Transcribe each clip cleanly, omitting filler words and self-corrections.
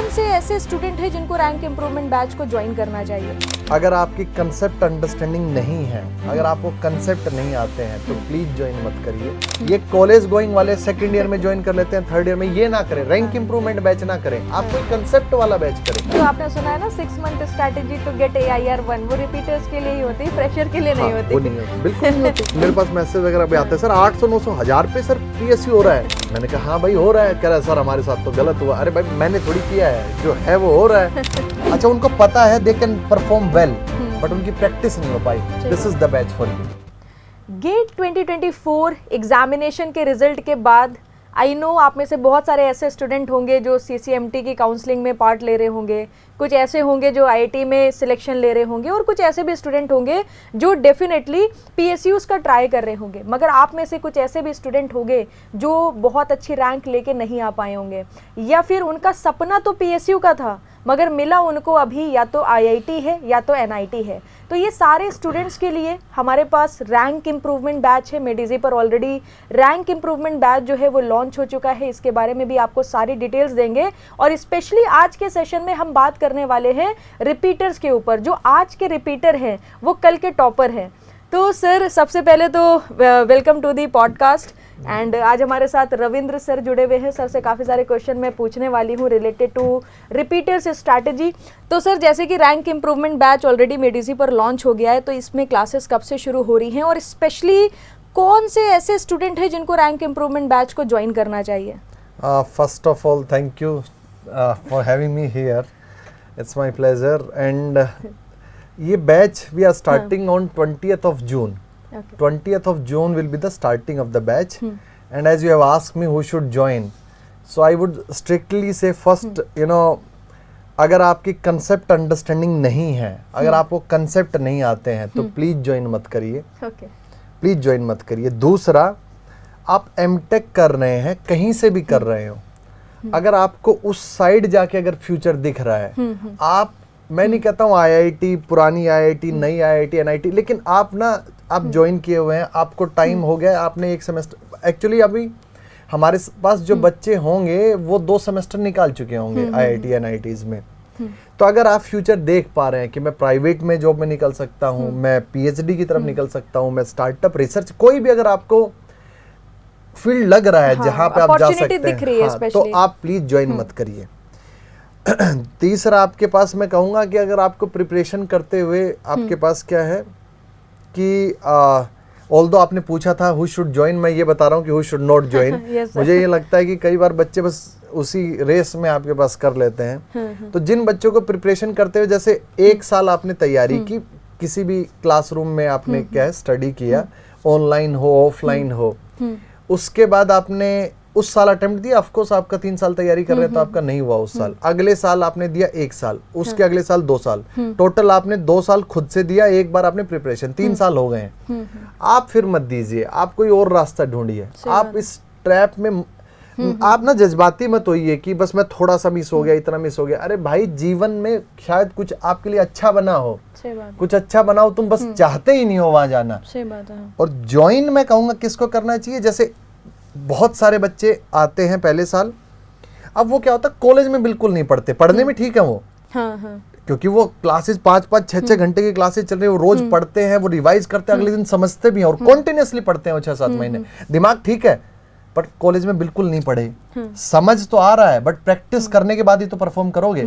कौन से ऐसे स्टूडेंट हैं जिनको रैंक इम्प्रूवमेंट बैच को ज्वाइन करना चाहिए? अगर आपकी कंसेप्ट अंडरस्टैंडिंग नहीं है, अगर आपको कंसेप्ट नहीं आते हैं तो प्लीज ज्वाइन मत करिए। ये कॉलेज गोइंग वाले सेकंड ईयर में ज्वाइन कर लेते हैं, थर्ड ईयर में ये ना करें, रैंक इम्प्रूवमेंट बैच ना करें, आप कोई कंसेप्ट वाला बैच करें। तो आपने सुना है ना 6 month strategy to get AIR1, वो रिपीटर्स के लिए ही होती है, फ्रेशर के लिए नहीं होती। वो नहीं होती, बिल्कुल नहीं होती। मेरे पास मैसेज वगैरह भी आते हैं, सर 800 900 1000 पे सर PSU हो रहा है। मैंने कहा हाँ भाई हो रहा है। कह रहा है सर हमारे साथ तो गलत हुआ। अरे भाई मैंने थोड़ी किया है, जो है वो हो रहा है। अच्छा, उनको पता है they can perform well, but उनकी प्रैक्टिस नहीं हो पाई। This is the batch for you. GATE 2024 examination के रिजल्ट के बाद आई नो आप में से बहुत सारे ऐसे स्टूडेंट होंगे जो CCMT की काउंसलिंग में पार्ट ले रहे होंगे, कुछ ऐसे होंगे जो IIT में सिलेक्शन ले रहे होंगे, और कुछ ऐसे भी स्टूडेंट होंगे जो डेफिनेटली PSUs का ट्राई कर रहे होंगे। मगर आप में से कुछ ऐसे भी स्टूडेंट होंगे जो बहुत अच्छी रैंक लेके नहीं आ पाए होंगे, या फिर उनका सपना तो PSU का था मगर मिला उनको अभी या तो IIT है या तो NIT है। तो ये सारे स्टूडेंट्स के लिए हमारे पास रैंक इम्प्रूवमेंट बैच है। मेडिजी पर ऑलरेडी रैंक इम्प्रूवमेंट बैच जो है वो लॉन्च हो चुका है। इसके बारे में भी आपको सारी डिटेल्स देंगे, और स्पेशली आज के सेशन में हम बात करने वाले हैं रिपीटर्स के ऊपर। जो आज के रिपीटर हैं वो कल के टॉपर हैं। तो सर सबसे पहले तो welcome to the podcast. And आज हमारे साथ रविंद्र सर जुड़े हुए हैं। सर से काफ़ी सारे क्वेश्चन मैं पूछने वाली हूँ रिलेटेड टू रिपीटर्स स्ट्रैटेजी। तो सर जैसे कि रैंक इम्प्रूवमेंट बैच ऑलरेडी मेडिजी पर लॉन्च हो गया है, तो इसमें क्लासेस कब से शुरू हो रही हैं, और स्पेशली कौन से ऐसे स्टूडेंट हैं जिनको रैंक इम्प्रूवमेंट बैच को ज्वाइन करना चाहिए? First of all thank you for having me here, it's my pleasure. And ये batch we are starting on 20th of June. Okay. 20th of June will be the starting of the batch. And as you have asked me who should join, so I would strictly say first, you know, अगर आपकी concept understanding नहीं है, अगर आपको concept नहीं आते हैं तो प्लीज ज्वाइन मत करिए। प्लीज ज्वाइन मत करिए। दूसरा, आप M.Tech कर रहे हैं, कहीं से भी कर रहे हो, अगर आपको उस साइड जाके अगर फ्यूचर दिख रहा है, आप, मैं नहीं कहता हूँ IIT, पुरानी IIT, नई IIT, NIT, लेकिन आप ज्वाइन किए हुए हैं, आपको टाइम हो गया, आपने एक सेमेस्टर, एक्चुअली अभी हमारे पास जो बच्चे होंगे वो 2 सेमेस्टर निकाल चुके होंगे IIT, NITs में। तो अगर आप फ्यूचर देख पा रहे हैं कि मैं प्राइवेट में जॉब में निकल सकता हूँ, मैं PhD की तरफ निकल सकता हूँ, मैं स्टार्टअप, रिसर्च, कोई भी अगर आपको फील्ड लग रहा है जहाँ पे आप जा सकते हैं, तो आप प्लीज ज्वाइन मत करिए। तीसरा, आपके पास मैं कहूँगा कि अगर आपको प्रिपरेशन करते हुए आपके पास क्या है कि ऑल्दो आपने पूछा था हु शुड ज्वाइन, मैं ये बता रहा हूँ कि हु शुड नॉट ज्वाइन। मुझे ये लगता है कि कई बार बच्चे बस उसी रेस में आपके पास कर लेते हैं। तो जिन बच्चों को प्रिपरेशन करते हुए, जैसे 1 साल आपने तैयारी की, किसी भी क्लासरूम में आपने क्या है स्टडी किया, ऑनलाइन हो ऑफलाइन हो, उसके बाद आपने उस साल अटेम्प्ट दिया, ऑफ कोर्स आपका 3 साल तैयारी कर रहे हैं तो आपका नहीं हुआ उस साल, अगले साल आपने दिया 1 साल, उसके अगले साल 2 साल, टोटल आपने 2 साल खुद से दिया, एक बार आपने प्रिपरेशन, 3 साल हो गए हैं। आप फिर मत दीजिए, आप कोई और रास्ता ढूंढिए। आप इस ट्रैप में आप ना जज्बाती मत होइए कि बस मैं थोड़ा सा मिस हो गया, इतना मिस हो गया। अरे भाई, जीवन में शायद कुछ आपके लिए अच्छा बना हो, कुछ अच्छा बनाओ, तुम बस चाहते ही नहीं हो वहां जाना। सही बात है। और ज्वाइन मैं कहूंगा किसको करना चाहिए, जैसे बहुत सारे बच्चे आते हैं पहले साल, अब वो क्या होता है कॉलेज में बिल्कुल नहीं पढ़ते, पढ़ने में ठीक है वो, क्योंकि वो क्लासेस 5-5, 6-6 घंटे की क्लासेस चल रही है, वो रोज पढ़ते हैं, वो रिवाइज करते हैं, अगले दिन समझते भी हैं और कॉन्टिन्यूसली पढ़ते हैं वो 6-7 महीने, दिमाग ठीक है, बट कॉलेज में बिल्कुल नहीं पढ़े। समझ तो आ रहा है बट प्रैक्टिस करने के बाद ही तो परफॉर्म करोगे।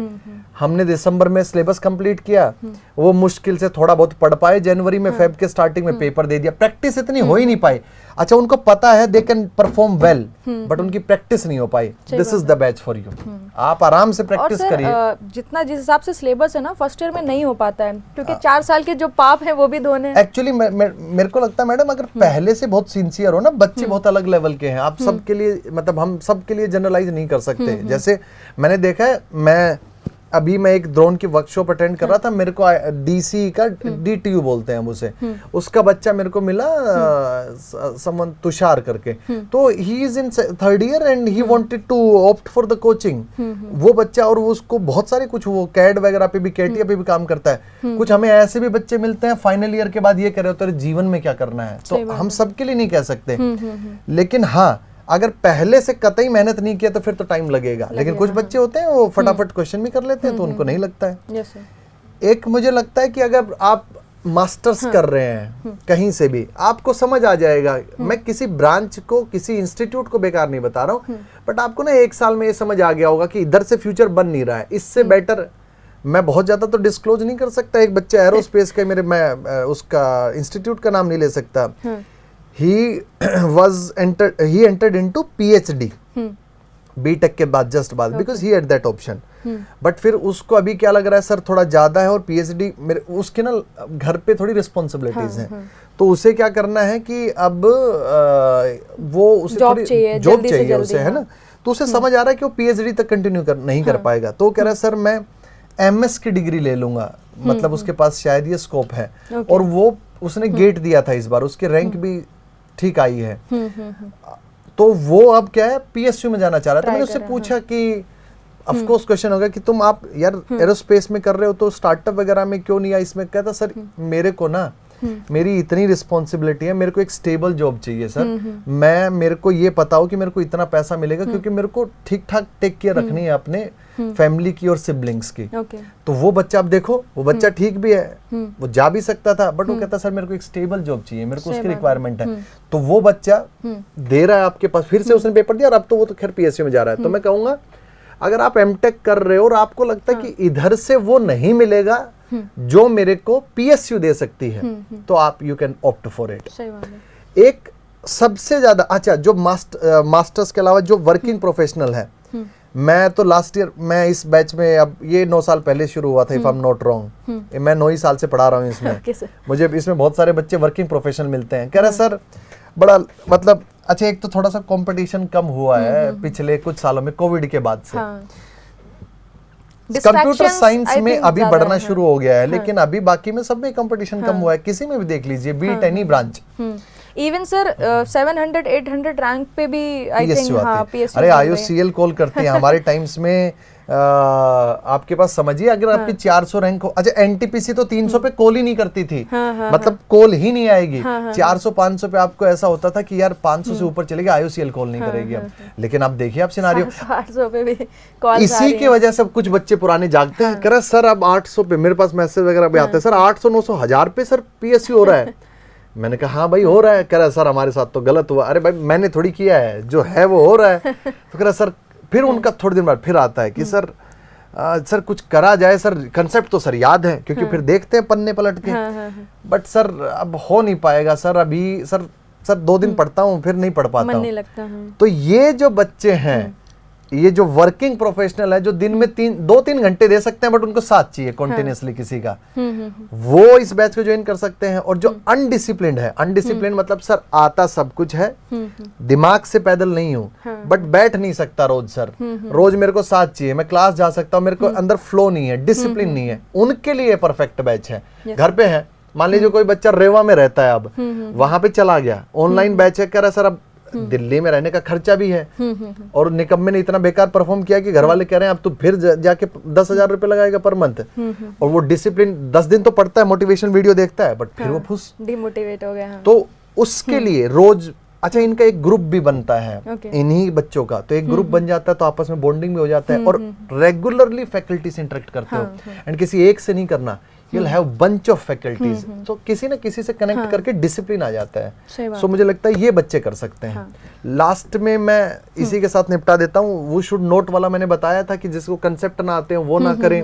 हमने दिसंबर में सिलेबस कंप्लीट किया, वो मुश्किल से थोड़ा बहुत पढ़ पाए, जनवरी में, फेब के स्टार्टिंग में पेपर दे दिया, प्रैक्टिस इतनी हो ही नहीं पाई। अच्छा, उनको पता है they can perform well, but उनकी प्रैक्टिस नहीं हो पाई। This is the batch for you. आप आराम से प्रैक्टिस करिए। जितना जिस हिसाब से सिलेबस है ना, फर्स्ट ईयर में नहीं हो पाता है, क्योंकि 4 साल के जो पाप है वो भी धोने। एक्चुअली मेरे को लगता है मैडम, अगर पहले से बहुत सिंसियर हो ना, बच्चे बहुत अलग लेवल के हैं, आप सबके लिए, मतलब हम सबके लिए जनरलाइज नहीं कर सकते। जैसे मैंने देखा है, अभी मैं एक ड्रोन की वर्कशॉप अटेंड कर रहा था, मेरे को DC का DTU बोलते हैं उसे, उसका बच्चा मेरे को मिला, समवन तुषार करके, तो he is in 3rd year and he wanted to opt for the coaching. वो बच्चा, और उसको बहुत सारे कुछ, वो कैड वगैरह पे भी, कैटिया पे भी काम करता है। कुछ हमें ऐसे भी बच्चे मिलते हैं फाइनल ईयर के बाद ये कह रहे होते हैं जीवन में क्या करना है, तो हम सबके लिए नहीं कह सकते। लेकिन हाँ, अगर पहले से कतई मेहनत नहीं किया तो फिर तो टाइम लगेगा, लेकिन कुछ बच्चे होते हैं वो फटाफट क्वेश्चन भी कर लेते हैं तो उनको नहीं लगता है। Yes sir. एक मुझे लगता है कि अगर आप मास्टर्स कर रहे हैं कहीं से भी, आपको समझ आ जाएगा। मैं किसी ब्रांच को, किसी इंस्टीट्यूट को बेकार नहीं बता रहा हूँ, बट आपको ना 1 साल में ये समझ आ गया होगा कि इधर से फ्यूचर बन नहीं रहा है, इससे बेटर। मैं बहुत ज्यादा तो डिस्क्लोज नहीं कर सकता। एक बच्चा एरोस्पेस का, मैं उसका इंस्टीट्यूट का नाम नहीं ले सकता, he entered into PhD BTech के बाद, जस्ट बाद, because he had that option. But फिर उसको अभी क्या लग रहा है, सर थोड़ा ज्यादा है और पीएचडी मेरे उसके ना घर पे थोड़ी रिस्पॉन्सिबिलिटीज हैं, तो उसे क्या करना है कि अब वो उसे जॉब चाहिए उसे, है ना। तो उसे समझ आ रहा है कि वो पीएचडी तक कंटिन्यू नहीं कर पाएगा, तो वो कह रहा है सर मैं एमएस की डिग्री ले लूंगा, मतलब उसके पास शायद ये स्कोप है। और वो उसने गेट दिया था इस बार, उसकी रैंक भी ठीक आई है, तो वो अब क्या है पीएसयू में जाना चाह रहा था। मैंने उससे पूछा कि ऑफ कोर्स क्वेश्चन होगा कि तुम आप यार एरोस्पेस में कर रहे हो तो स्टार्टअप वगैरह में क्यों नहीं आया इसमें। कहता सर मेरे को ना मेरी इतनी रिस्पॉन्सिबिलिटी है, मेरे को एक स्टेबल जॉब चाहिए सर, मेरे को ये पता हो कि मेरे को इतना पैसा मिलेगा, क्योंकि मेरे को ठीक ठाक टेक केयर रखनी है अपने फैमिली की और सिबलिंग्स की। तो वो बच्चा, अब देखो वो बच्चा ठीक भी है, वो जा भी सकता था, बट वो कहता सर मेरे को एक स्टेबल जॉब चाहिए, मेरे को उसकी रिक्वायरमेंट है। तो वो बच्चा दे रहा है आपके पास, फिर से उसने पेपर दिया और अब तो वो तो खैर पीएसयू में जा रहा है। तो मैं कहूंगा अगर आप एमटेक कर रहे हो और आपको लगता है कि इधर से वो नहीं मिलेगा जो मेरे को पीएसयू दे सकती है, तो आप you can opt for it. एक सबसे ज्यादा अच्छा जो मास्टर्स के अलावा जो वर्किंग प्रोफेशनल है, मैं तो लास्ट ईयर, मैं इस बैच में, अब ये 9 साल पहले शुरू हुआ था, if I am not wrong, मैं 9 ही साल से पढ़ा रहा हूँ इसमें। मुझे इसमें बहुत सारे बच्चे वर्किंग प्रोफेशनल मिलते हैं, कह रहे सर बड़ा मतलब अच्छा, एक तो थोड़ा सा कंपटीशन कम हुआ है पिछले कुछ सालों में कोविड के बाद से। कंप्यूटर साइंस में अभी बढ़ना शुरू हो गया है, लेकिन अभी बाकी में सब में कंपटीशन कम हुआ है, किसी में भी देख लीजिए, be it any branch. Even sir 700-800 rank पे भी आई थिंक पीएसयू। अरे आईओसीएल कॉल करती है हमारे टाइम्स में। आपके पास समझिए अगर आपकी 400 रैंक हो, अच्छा एनटीपीसी तो 300 पे कॉल ही नहीं करती थी, मतलब कॉल ही नहीं आएगी। 400-500 पे आपको ऐसा होता था कि यार 500 से ऊपर चलेगी, आईओसीएल कॉल नहीं करेगी अब। लेकिन अब देखिए आप सिनारियो 800 पे भी कॉल, इसी की वजह से कुछ बच्चे पुराने जागते हैं, कह रहे सर अब 800 पे, मेरे पास मैसेज वगैरह भी आते हैं, सर 800-900 1000 पे सर पीएसयू हो रहा है। मैंने कहा हाँ भाई हो रहा है। कह रहा सर हमारे साथ तो गलत हुआ। अरे भाई मैंने थोड़ी किया है, जो है वो हो रहा है। तो कह रहा सर, फिर उनका थोड़े दिन बाद फिर आता है कि सर सर कुछ करा जाए सर, कंसेप्ट तो सर याद है, क्योंकि फिर देखते हैं पन्ने पलट के, बट सर अब हो नहीं पाएगा सर, अभी सर 2 दिन पढ़ता हूँ फिर नहीं पढ़ पाता हूँ। तो ये जो बच्चे हैं, ये जो वर्किंग प्रोफेशनल है, जो दिन में 2-3 घंटे दे सकते हैं, बट उनको साथ चाहिए कॉन्टिन्यूसली किसी का, वो इस बैच को ज्वाइन कर सकते हैं। और जो अनडिसिप्लिन्ड है, अनडिसिप्लिन मतलब सर आता सब कुछ है, दिमाग से पैदल नहीं हूँ, बट बैठ नहीं सकता रोज सर, रोज मेरे को साथ चाहिए, मैं क्लास जा सकता हूँ, मेरे को अंदर फ्लो नहीं है, डिसिप्लिन नहीं है, उनके लिए परफेक्ट बैच है। घर पे है, मान लीजिए कोई बच्चा रेवा में रहता है, अब वहां पे चला गया, ऑनलाइन बैच है, कह रहा सर अब दिल्ली में रहने का खर्चा भी है, और निकम्मे ने इतना बेकार परफॉर्म किया कि घर वाले कह रहे हैं अब तो फिर जाके 10,000 रुपए लगाएगा पर मंथ। और वो डिसिप्लिन 10 दिन तो पढ़ता है, मोटिवेशन वीडियो देखता है, बट फिर वो फुस डिमोटिवेट हो गया। तो उसके लिए रोज, अच्छा इनका एक ग्रुप भी बनता है इन्हीं बच्चों का, तो एक ग्रुप बन जाता है, तो आपस में बॉन्डिंग भी हो जाता है, और रेगुलरली फैकल्टी से इंटरेक्ट करते हो, एंड किसी एक से नहीं करना, you'll have bunch of faculties, तो किसी न किसी से कनेक्ट करके डिसिप्लिन आ जाता है। सो मुझे लगता है ये बच्चे कर सकते हैं। लास्ट में मैं इसी के साथ निपटा देता हूँ, वो शुड नोट वाला मैंने बताया था कि जिसको कंसेप्ट ना आते हैं वो ना करें,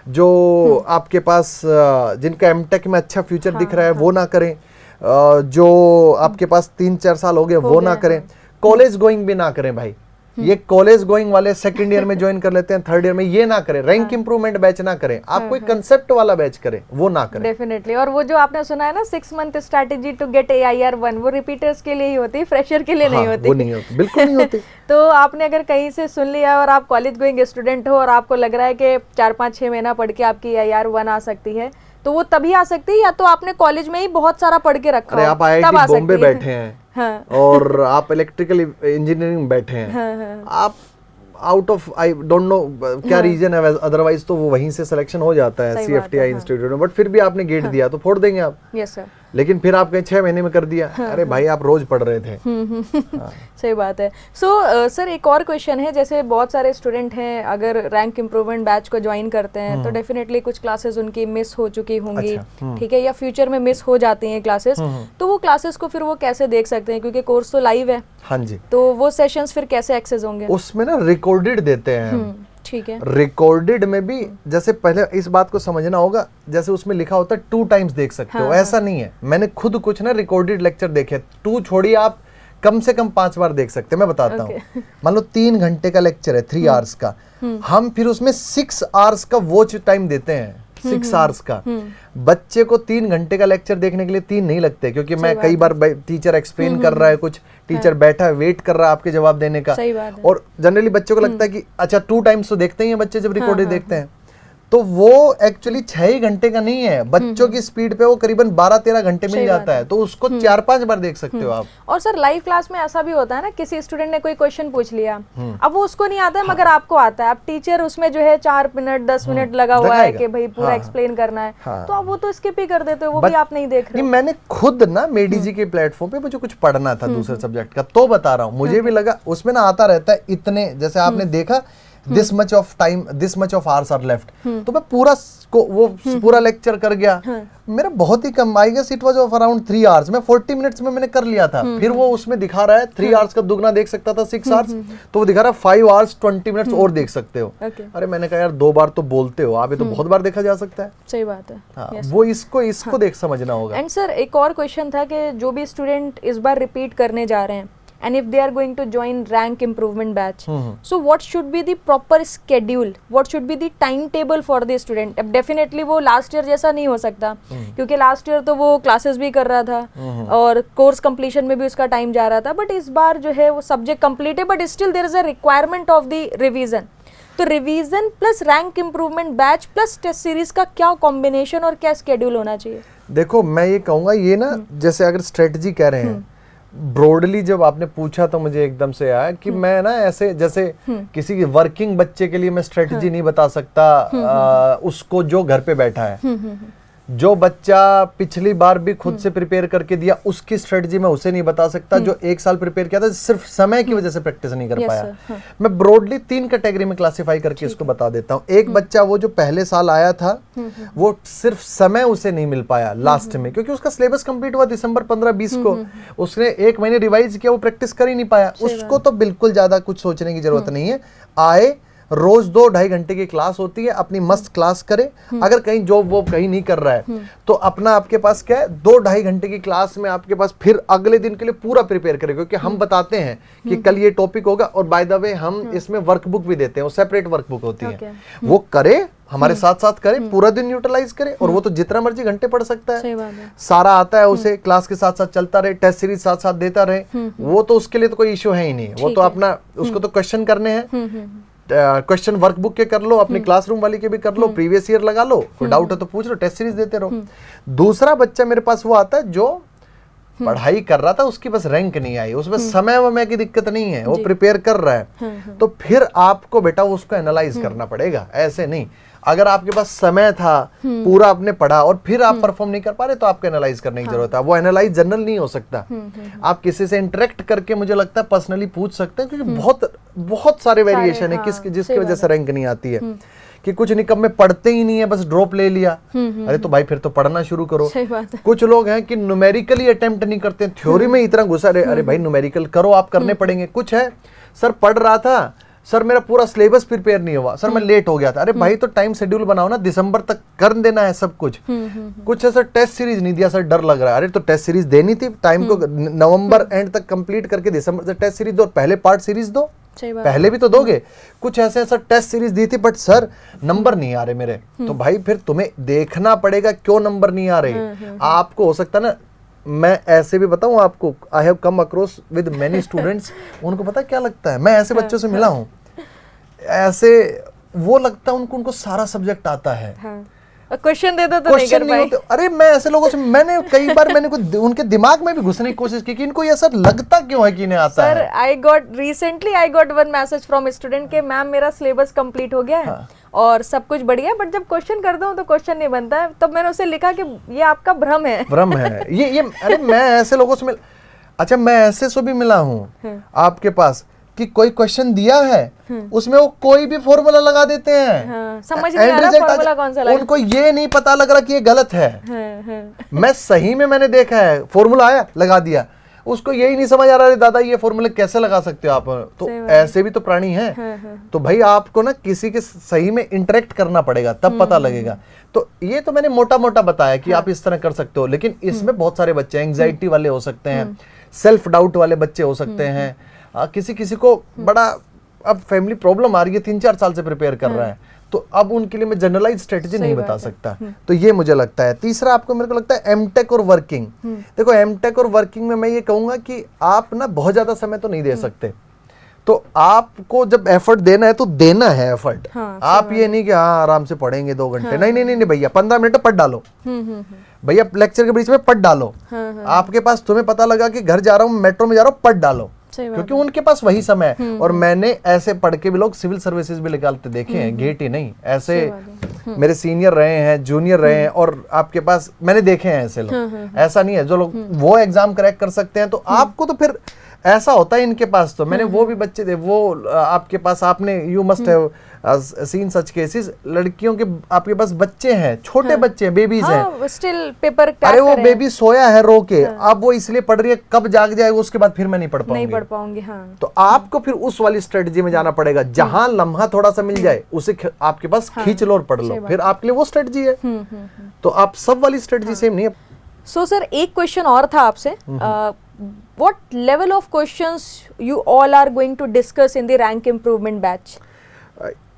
जो आपके पास जिनका एमटेक में अच्छा फ्यूचर दिख रहा है वो ना करें, जो आपके पास 3-4 साल हो गए वो ना करें, कॉलेज गोइंग भी ना करें भाई। ये कॉलेज गोइंग वाले सेकंड ईयर में ज्वाइन कर लेते हैं, थर्ड ईयर में, ये ना करें, रैंक इंप्रूवमेंट बैच ना करें, आप कोई कंसेप्ट वाला बैच करें, वो ना करें। डेफिनेटली। और वो जो आपने सुना है ना 6 month strategy to get AIR-1, वो रिपीटर्स के लिए ही होती है, फ्रेशर के लिए नहीं होती। वो नहीं होती, बिल्कुल नहीं होती। तो आपने अगर कहीं से सुन लिया और आप कॉलेज गोइंग स्टूडेंट हो और आपको लग रहा है कि 4-5-6 महीना पढ़ के आपकी AIR-1 आ सकती है, तो वो तभी आ सकती है, या तो आपने कॉलेज में ही बहुत सारा पढ़ के रखा हो, आप IIT बॉम्बे बैठे हैं और आप इलेक्ट्रिकल इंजीनियरिंग बैठे हैं, आप out of I don't know क्या रीजन है, अदरवाइज तो वो वहीं से सिलेक्शन हो जाता है CFTI इंस्टीट्यूट में, बट फिर भी आपने गेट दिया तो फोड़ देंगे आप। Yes sir. लेकिन फिर आप कहीं 6 महीने में कर दिया, अरे भाई आप रोज पढ़ रहे थे। सही बात है। सो सर एक और क्वेश्चन है, जैसे बहुत सारे स्टूडेंट हैं अगर रैंक इम्प्रूवमेंट बैच को ज्वाइन करते हैं तो डेफिनेटली कुछ क्लासेस उनकी मिस हो चुकी होंगी, ठीक है, या फ्यूचर में मिस हो जाती हैं क्लासेस, तो वो क्लासेस को फिर वो कैसे देख सकते हैं, क्योंकि कोर्स तो लाइव है। हाँ जी, तो वो सेशंस फिर कैसे एक्सेस होंगे? उसमें ना रिकॉर्डेड देते हैं, ठीक है। रिकॉर्डेड में भी जैसे पहले इस बात को समझना होगा, जैसे उसमें लिखा होता है 2 टाइम्स देख सकते हो, ऐसा नहीं है। मैंने खुद कुछ ना रिकॉर्डेड लेक्चर देखे, 2 छोड़िए आप कम से कम 5 बार देख सकते हैं। मैं बताता हूँ, मान लो 3 घंटे का लेक्चर है, 3 आवर्स का, हम फिर उसमें 6 आवर्स का वॉच टाइम देते हैं, 6 आवर्स का। बच्चे को 3 घंटे का लेक्चर देखने के लिए 3 नहीं लगते, क्योंकि मैं कई बार टीचर एक्सप्लेन कर रहा है कुछ, टीचर बैठा है वेट कर रहा है आपके जवाब देने का, और जनरली बच्चों को लगता है कि अच्छा 2 टाइम्स तो देखते ही हैं बच्चे जब रिकॉर्डेड देखते हैं, तो वो एक्चुअली 6 ही घंटे का नहीं है, बच्चों की स्पीड पे वो करीबन 12-13 घंटे मिल जाता है, तो उसको 4-5 बार देख सकते हो आप। और सर लाइव क्लास में ऐसा भी होता है ना, किसी स्टूडेंट ने कोई क्वेश्चन पूछ लिया, अब वो उसको नहीं आता है मगर आपको आता है, अब टीचर उसमें जो है 4 मिनट 10 मिनट लगा हुआ है कि भाई पूरा एक्सप्लेन करना है, तो आप वो तो स्किप ही कर देते हो, वो भी आप नहीं देख रहे। मैंने खुद ना मेडीजी के प्लेटफॉर्म पे मुझे कुछ पढ़ना था दूसरे सब्जेक्ट का, तो बता रहा हूँ, मुझे भी लगा उसमें ना आता रहता है इतने, जैसे आपने देखा this much of time, this much of hours are left, तो मैं पूरा लेक्चर कर गया। मेरा बहुत ही कम, I guess it was of around 3 hours, मैं 40 मिनट्स में मैंने कर लिया था। फिर वो उसमें दिखा रहा है 3 आवर्स का दुगना देख सकता था 6 आवर्स, तो वो दिखा रहा है 5 आवर्स 20 मिनट्स और देख सकते हो। अरे मैंने कहा यार 2 बार तो बोलते हो आप, ये तो बहुत बार देखा जा सकता है। सही बात है। हाँ, वो इसको देख समझना होगा। एंड सर एक और क्वेश्चन था कि जो भी स्टूडेंट इस बार रिपीट करने जा रहे हैं, and if they are going to join rank improvement batch, so what should be the proper schedule, what should be the timetable for the student? अब definitely वो last year जैसा नहीं हो सकता, क्योंकि last year तो वो classes भी कर रहा था और course completion में भी उसका time जा रहा था, but इस बार जो है वो subject complete है, but still there is a requirement of the revision. तो revision plus rank improvement batch plus test series का क्या कॉम्बिनेशन और क्या स्केड्यूल होना चाहिए? देखो मैं ये कहूँगा, ये ना जैसे अगर स्ट्रेटजी कह रहे हैं, ब्रॉडली जब आपने पूछा तो मुझे एकदम से आया कि मैं ना ऐसे जैसे किसी वर्किंग बच्चे के लिए मैं स्ट्रेटजी नहीं बता सकता, उसको जो घर पे बैठा है, जो बच्चा पिछली बार भी खुद से प्रिपेयर करके दिया उसकी स्ट्रेटजी मैं उसे नहीं बता सकता, जो 1 साल प्रिपेयर किया था सिर्फ समय की वजह से प्रैक्टिस नहीं कर पाया। मैं ब्रॉडली 3 कैटेगरी में क्लासिफाई करके इसको बता देता हूँ। एक बच्चा वो जो पहले साल आया था, वो सिर्फ समय उसे नहीं मिल पाया लास्ट में, क्योंकि उसका सिलेबस कंप्लीट हुआ दिसंबर 15-20 को, उसने 1 महीने रिवाइज किया, वो प्रैक्टिस कर ही नहीं पाया। उसको तो बिल्कुल ज्यादा कुछ सोचने की जरूरत नहीं है, आए रोज 2-2.5 घंटे की क्लास होती है, अपनी मस्त क्लास करे। अगर कहीं जॉब वो कहीं नहीं कर रहा है तो अपना आपके पास क्या है, 2-2.5 घंटे की क्लास में आपके पास फिर अगले दिन के लिए पूरा प्रिपेयर करे, क्योंकि हम बताते हैं कि कल ये टॉपिक होगा, और बाय द वे हम इसमें वर्कबुक भी देते हैं, वो सेपरेट वर्कबुक होती है, वो करे हमारे साथ साथ करे, पूरा दिन यूटिलाइज करे, और वो तो जितना मर्जी घंटे पढ़ सकता है, सारा आता है उसे, क्लास के साथ साथ चलता रहे, टेस्ट सीरीज साथ साथ देता रहे, वो तो उसके लिए तो कोई इश्यू है ही नहीं। वो तो अपना उसको तो क्वेश्चन करने हैं, क्वेश्चन वर्कबुक के कर लो, अपने क्लासरूम वाली के भी कर लो, प्रीवियस ईयर लगा लो, कोई डाउट है तो पूछ लो, टेस्ट सीरीज देते रहो। दूसरा बच्चा मेरे पास वो आता है जो पढ़ाई कर रहा था, उसकी बस रैंक नहीं आई, उसमें समय वमय की दिक्कत नहीं है, वो प्रिपेयर कर रहा है, तो फिर आपको बेटा उसको एनालाइज करना पड़ेगा। ऐसे नहीं, अगर आपके पास समय था, पूरा आपने पढ़ा और फिर आप परफॉर्म नहीं कर पा रहे, तो आपको एनालाइज करने की जरूरत है। वो एनालाइज जनरल नहीं हो सकता, आप किसी से इंटरेक्ट करके मुझे लगता है पर्सनली पूछ सकते हैं, क्योंकि बहुत सारे वेरिएशन है जिसकी वजह से रैंक नहीं आती है। कि कुछ निकम्मे पढ़ते ही नहीं है, बस ड्रॉप ले लिया, अरे तो भाई फिर तो पढ़ना शुरू करो। कुछ लोग हैं कि न्यूमेरिकली अटेम्प्ट नहीं करते, थ्योरी में इतना घुसा रहे, अरे भाई न्यूमेरिकल करो, आप करने पड़ेंगे। कुछ है सर पढ़ रहा था, सर मेरा पूरा सिलेबस प्रिपेयर नहीं हुआ, सर मैं लेट हो गया था, अरे भाई तो टाइम शेड्यूल बनाओ ना, दिसंबर तक कर देना है सब कुछ। कुछ है सर टेस्ट सीरीज नहीं दिया, सर डर लग रहा है, अरे तो टेस्ट सीरीज देनी थी, टाइम को नवंबर एंड तक कंप्लीट करके दिसंबर से टेस्ट सीरीज दो, पहले पार्ट सीरीज दो, पहले भी तो दोगे। कुछ ऐसे सर टेस्ट सीरीज दी थी बट सर नंबर नहीं आ रहे मेरे, तो भाई फिर तुम्हें देखना पड़ेगा क्यों नंबर नहीं आ रहे। आपको हो सकता ना, मैं ऐसे भी बताऊं आपको, I have come across with many students, उनको पता क्या लगता है, मैं ऐसे बच्चों से मिला हूं, ऐसे वो लगता है उनको सारा सब्जेक्ट आता है, क्वेश्चन दे दो तो नहीं कर क्वेश्चन नहीं पाए। होते। अरे मैं ऐसे लोगों से मैंने कई बार उनके दिमाग में भी घुसने की कोशिश की कि इनको ये सर लगता क्यों है कि इन्हें आता सर है। I got one message from student के मैम मेरा सिलेबस कंप्लीट हो गया है हाँ। और सब कुछ बढ़िया है, बट जब क्वेश्चन करता हूँ तो क्वेश्चन नहीं बनता है। तब मैंने उसे लिखा कि ये आपका भ्रम है। भ्रम है ये अरे मैं ऐसे लोगों से अच्छा मैं ऐसे से भी मिला हूँ आपके पास कि कोई क्वेश्चन दिया है उसमें वो कोई भी फॉर्मूला लगा देते हैं। हाँ, समझ नहीं आ रहा फॉर्मूला कौन सा लगा। उनको ये नहीं पता लग रहा कि ये गलत है। मैं सही में मैंने देखा है फॉर्मूला आया लगा दिया, उसको यही नहीं समझ आ रहा है दादा ये फॉर्मूला कैसे लगा सकते हो आप, तो ऐसे भी तो प्राणी हैं। तो भाई आपको ना किसी के सही में इंटरेक्ट करना पड़ेगा तब पता लगेगा। तो ये तो मैंने मोटा मोटा बताया कि आप इस तरह कर सकते हो, लेकिन इसमें बहुत सारे बच्चे एंग्जाइटी वाले हो सकते हैं, सेल्फ डाउट वाले बच्चे हो सकते हैं, किसी किसी को बड़ा अब फैमिली प्रॉब्लम आ रही है 3-4 साल से प्रिपेयर कर रहा है, तो अब उनके लिए मैं जनरलाइज स्ट्रेटजी नहीं बता सकता। तो ये मुझे लगता है। तीसरा आपको मेरे को लगता है एमटेक और वर्किंग। देखो एमटेक और वर्किंग में मैं ये कहूंगा कि आप ना बहुत ज्यादा समय तो नहीं दे सकते, तो आपको जब एफर्ट देना है तो देना है एफर्ट। आप ये नहीं कि हाँ आराम से पढ़ेंगे 2 घंटे, नहीं भैया 15 मिनट पढ़ डालो, भैया लेक्चर के बीच में पढ़ डालो। आपके पास तुम्हें पता लगा कि घर जा रहा हूँ मेट्रो में जा रहा हूँ पढ़ डालो, क्योंकि उनके पास वही समय है। और मैंने ऐसे पढ़ के भी लोग सिविल सर्विसेज भी निकालते देखे हैं, गेट ही नहीं, ऐसे मेरे सीनियर रहे हैं, जूनियर रहे हैं, और आपके पास मैंने देखे हैं ऐसे लोग। ऐसा नहीं है जो लोग वो एग्जाम क्रैक कर सकते हैं, तो आपको तो फिर ऐसा होता है इनके पास। तो मैंने वो भी बच्चे थे, वो आपके पास आपने you must have seen such cases, लड़कियों के आपके पास बच्चे हैं, छोटे बच्चे हैं, बेबीज हैं, स्टिल पेपर अरे वो बेबी सोया है रो के, अब वो इसलिए पढ़ रही है, कब जाग जाएगा उसके बाद फिर मैं नहीं पढ़ पाऊंगी। हाँ। तो आपको फिर उस वाली स्ट्रेटजी में जाना पड़ेगा, जहां लम्हा थोड़ा सा मिल जाए उसे आपके पास खींच लो और पढ़ लो, फिर आपके लिए वो स्ट्रेटजी है। तो आप सब वाली स्ट्रेटजी सेम नहीं है। सो सर एक क्वेश्चन और था आपसे, what level of questions you all are going to discuss in the rank improvement batch?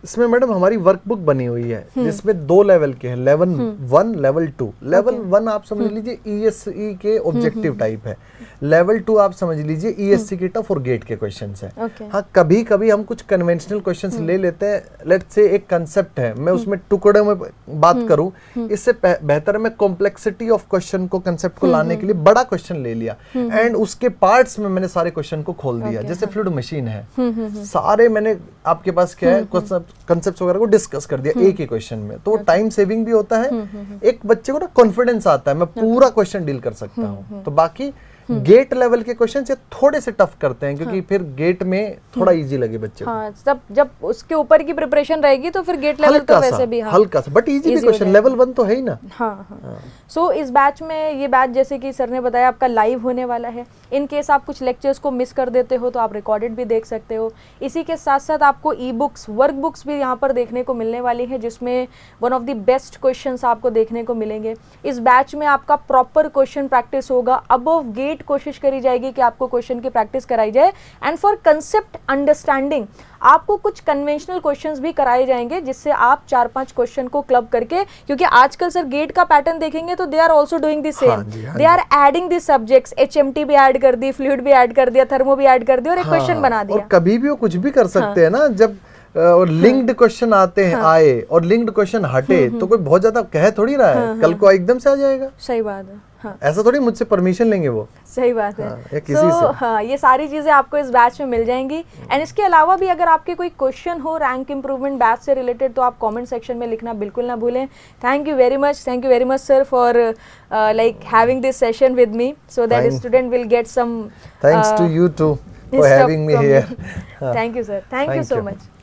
इसमें मैडम हमारी वर्कबुक बनी हुई है जिसमें 2 लेवल के हैं, लेवल 1 लेवल 2। लेवल 1 आप समझ लीजिए ईएसई के ऑब्जेक्टिव टाइप है, लेवल 2 आप समझ लीजिए ईएससी के टफ और गेट के क्वेश्चंस हैं। हाँ कभी कभी हम कुछ कन्वेंशनल क्वेश्चंस ले लेते हैं, लेट्स से एक कंसेप्ट है, मैं उसमें टुकड़े में बात करूं, इससे बेहतर मैं कॉम्प्लेक्सिटी ऑफ क्वेश्चन को कंसेप्ट को लाने के लिए बड़ा क्वेश्चन ले लिया एंड उसके पार्ट्स में मैंने सारे क्वेश्चन को खोल दिया। जैसे फ्लूइड मशीन है, सारे मैंने आपके पास क्या है कंसेप्ट्स वगैरह को डिस्कस कर दिया एक ही क्वेश्चन में, तो टाइम सेविंग भी होता है, एक बच्चे को ना कॉन्फिडेंस आता है मैं पूरा क्वेश्चन डील कर सकता हूँ। तो बाकी गेट लेवल के क्वेश्चन से थोड़े से टफ करते हैं, क्योंकि फिर गेट में थोड़ा इजी लगे बच्चे को। हाँ, जब उसके ऊपर की प्रिपरेशन रहेगी तो फिर गेट लेवल तो वैसे भी हल्का सा बट इजी भी क्वेश्चन, लेवल 1 तो है ही ना। हाँ। सो इस बैच में, ये बैच जैसे कि सर ने बताया आपका लाइव होने वाला है। इन केस आप कुछ लेक्चर्स को मिस कर देते हो तो आप रिकॉर्डेड भी देख सकते हो। इसी के साथ साथ आपको ई बुक्स, वर्क बुक्स भी यहाँ पर देखने को मिलने वाली है, जिसमें one of the best questions आपको देखने को मिलेंगे। इस बैच में आपका प्रॉपर क्वेश्चन प्रैक्टिस होगा, अबव गेट कोशिश करी जाएगी कि आपको क्वेश्चन की प्रैक्टिस कराई जाए। एंड फॉर कंसेप्ट अंडरस्टैंडिंग आपको कुछ कन्वेंशनल क्वेश्चंस भी कराए जाएंगे, जिससे आप 4-5 क्वेश्चन को क्लब करके, क्योंकि आजकल सर गेट का पैटर्न देखेंगे तो they are also doing the same, they are adding the subjects, HMT भी ऐड कर दी, फ्लूइड भी ऐड कर दिया, थर्मो भी ऐड कर दिया और एक क्वेश्चन बना दिया। और कभी भी वो कुछ भी कर सकते हैं ना, जब लिंक्ड क्वेश्चन आते हैं आए और लिंक्ड क्वेश्चन हटे तो कोई बहुत ज्यादा कह थोड़ी रहा है, कल को एकदम से आ जाएगा। सही बात है। हाँ। ऐसा थोड़ी मुझसे परमिशन लेंगे वो। सही बात है। हाँ, ये सारी चीजें आपको इस बैच में मिल जाएंगी। एंड इसके अलावा भी अगर आपके कोई क्वेश्चन हो रैंक इंप्रूवमेंट बैच से रिलेटेड तो आप कमेंट सेक्शन में लिखना बिल्कुल ना भूलें। Thank you very much sir for like having this session with me, so that the student will get some thanks to you too for having me here. Thank you sir, thank you so much.